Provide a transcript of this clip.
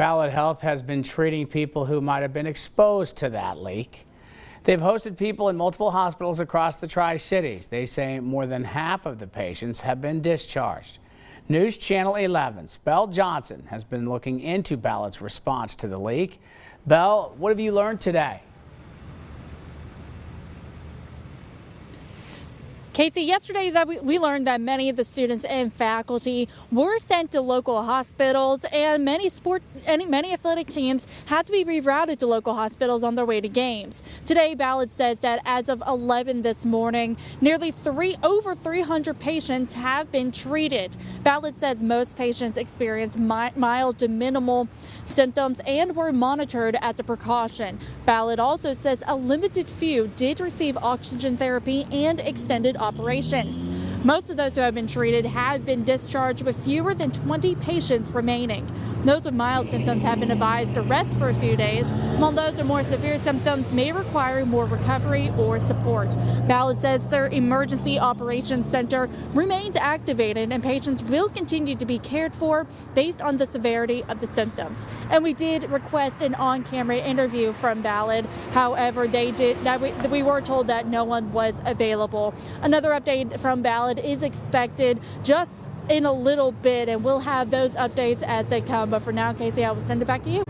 Ballad Health has been treating people who might have been exposed to that leak. They've hosted people in multiple hospitals across the Tri-Cities. They say more than half of the patients have been discharged. News Channel 11's Belle Johnson has been looking into Ballad's response to the leak. Belle, what have you learned today? Casey, yesterday we learned that many of the students and faculty were sent to local hospitals, and many athletic teams had to be rerouted to local hospitals on their way to games. Today, Ballad says that as of 11 this morning, nearly over 300 patients have been treated. Ballad says most patients experienced mild to minimal symptoms and were monitored as a precaution. Ballad also says a limited few did receive oxygen therapy and extended operations. Most of those who have been treated have been discharged with fewer than 20 patients remaining. Those with mild symptoms have been advised to rest for a few days, while those with more severe symptoms may require more recovery or support. Ballad says their emergency operations center remains activated and patients will continue to be cared for based on the severity of the symptoms. And we did request an on-camera interview from Ballad. However, we were told that no one was available. Another update from Ballad is expected just in a little bit, and we'll have those updates as they come. But for now, Casey, I will send it back to you.